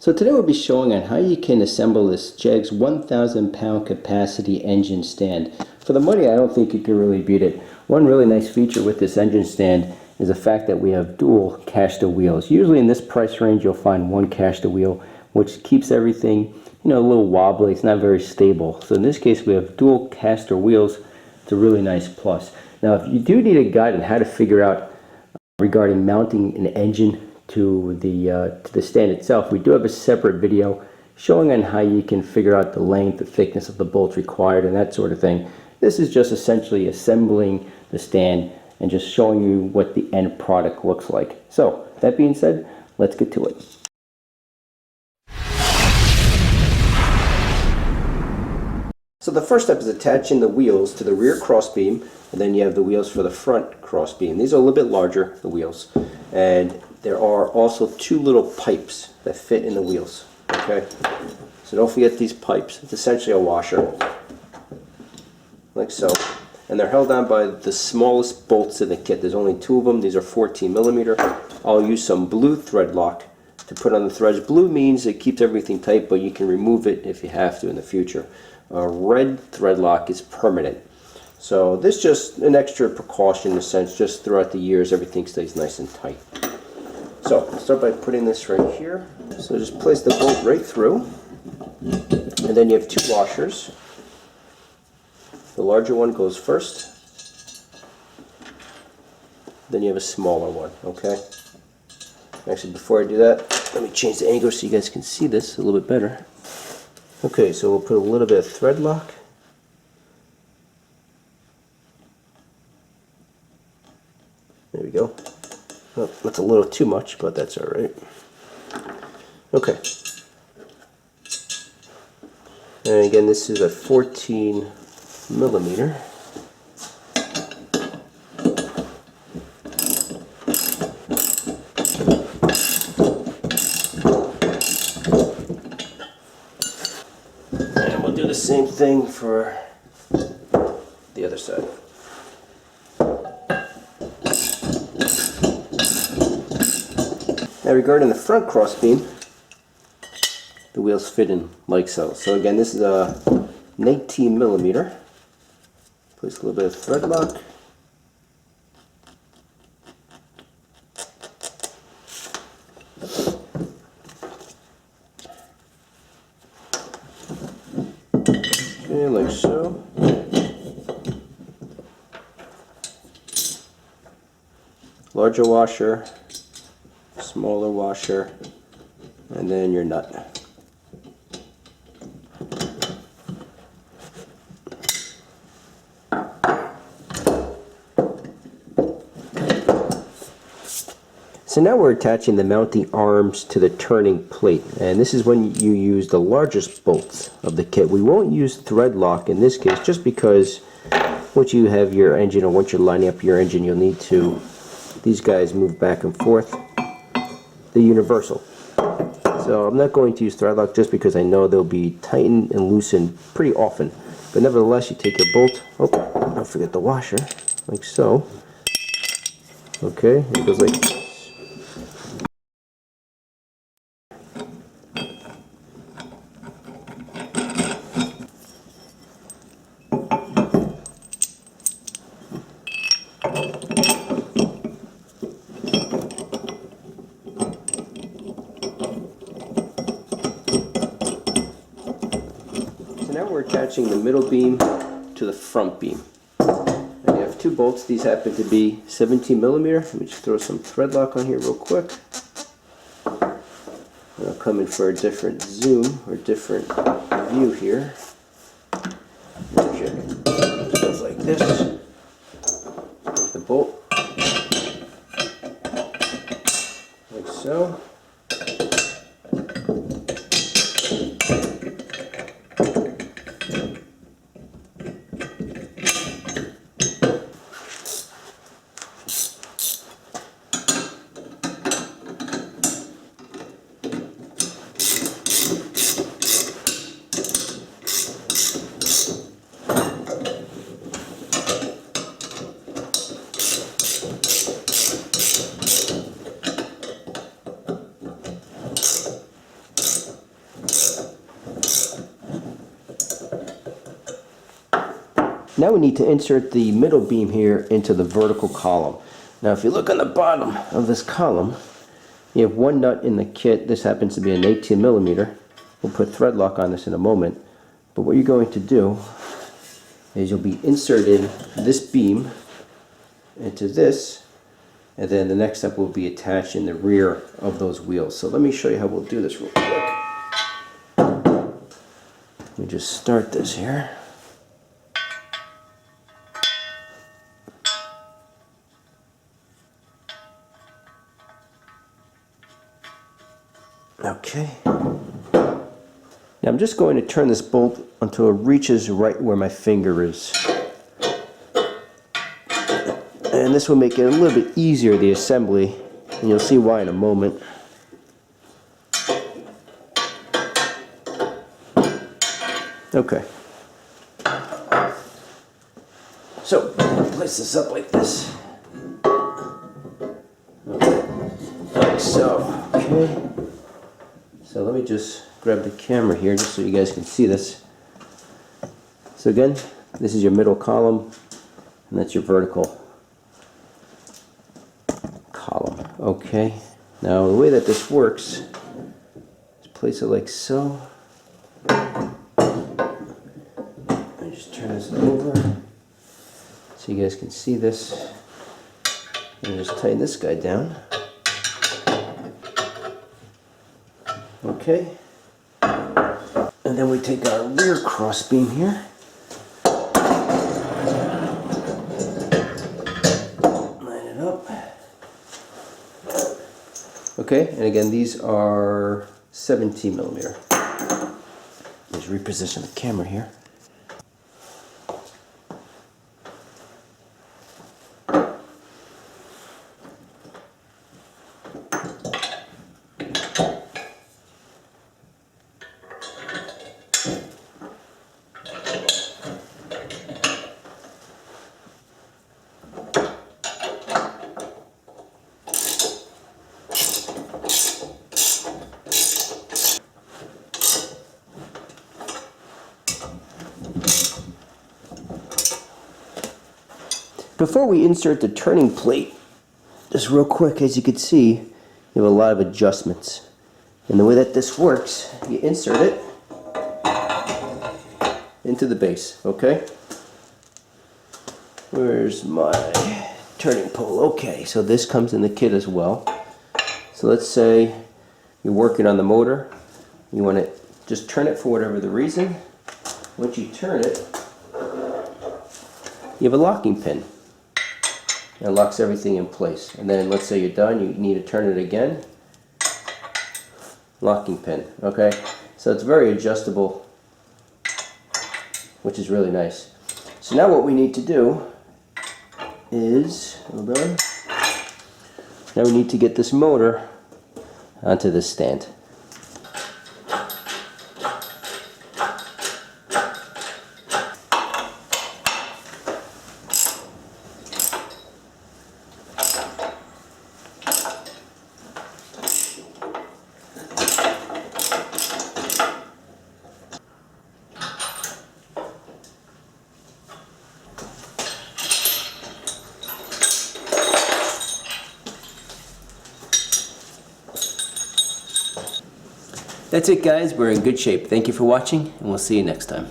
So today we'll be showing on how you can assemble this Jegs 1,000 pound capacity engine stand. For the money, I don't think you can really beat it. One really nice feature with this engine stand is the fact that we have dual caster wheels. Usually in this price range you'll find one caster wheel, which keeps everything a little wobbly. It's not very stable. So in this case we have dual caster wheels. It's a really nice plus. Now if you do need a guide on how to figure out regarding mounting an engine to the stand itself, we do have a separate video showing on how you can figure out the length, the thickness of the bolts required, and that sort of thing. This is just essentially assembling the stand and just showing you what the end product looks like. So that being said, let's get to it. So the first step is attaching the wheels to the rear crossbeam, and then you have the wheels for the front crossbeam. These are a little bit larger, the wheels, and there are also two little pipes that fit in the wheels. Okay, so don't forget these pipes. It's essentially a washer, like so, and they're held on by the smallest bolts in the kit. There's only two of them. These are 14 millimeter. I'll use some blue thread lock to put on the threads. Blue means it keeps everything tight, but you can remove it if you have to in the future. Red thread lock is permanent. So this is just an extra precaution in a sense. Just throughout the years, everything stays nice and tight. So I'll start by putting this right here. So just place the bolt right through, and then you have two washers. The larger one goes first, then you have a smaller one. Okay. Actually, before I do that, let me change the angle so you guys can see this a little bit better. Okay, so we'll put a little bit of thread lock. There we go. Well, that's a little too much, but that's all right. Okay. And again, this is a 14 millimeter. And we'll do the same thing for the other side. Now regarding the front crossbeam, the wheels fit in like so. So again, this is a 19 millimeter. Place a little bit of thread lock. Okay, like so. Larger washer, smaller washer, and then your nut. So now we're attaching the mounting arms to the turning plate, and this is when you use the largest bolts of the kit. We won't use thread lock in this case just because once you have your engine, or once you're lining up your engine, you'll need to, these guys move back and forth, the universal. So I'm not going to use thread lock just because I know they'll be tightened and loosened pretty often. But nevertheless, you take your bolt, oh, don't forget the washer, like so. Okay, it goes like this. Now we're attaching the middle beam to the front beam. And you have two bolts. These happen to be 17 millimeter. Let me just throw some thread lock on here real quick. And I'll come in for a different zoom or different view here. It goes like this. Take the bolt, like so. Now we need to insert the middle beam here into the vertical column. Now if you look on the bottom of this column, you have one nut in the kit. This happens to be an 18 millimeter. We'll put thread lock on this in a moment. But what you're going to do is you'll be inserting this beam into this, and then the next step will be attaching the rear of those wheels. So let me show you how we'll do this real quick. Let me just start this here. Okay. Now I'm just going to turn this bolt until it reaches right where my finger is. And this will make it a little bit easier, the assembly, and you'll see why in a moment. Okay. So, I'm going to place this up like this. Like so. Okay. So let me just grab the camera here just so you guys can see this. So again, this is your middle column, and that's your vertical column. Okay. Now the way that this works is place it like so. I just turn this over so you guys can see this. And just tighten this guy down. Okay. And then we take our rear cross beam here. Line it up. Okay, and again these are 17 millimeter. Let's reposition the camera here. Before we insert the turning plate, just real quick, as you can see, you have a lot of adjustments. And the way that this works, you insert it into the base, okay? Where's my turning pole? Okay, so this comes in the kit as well. So let's say you're working on the motor. You want to just turn it for whatever the reason. Once you turn it, you have a locking pin. It locks everything in place. And then let's say you're done, you need to turn it again. Locking pin, okay? So it's very adjustable, which is really nice. So now what we need to do is, hold on. Now we need to get this motor onto this stand. That's it, guys. We're in good shape. Thank you for watching, and we'll see you next time.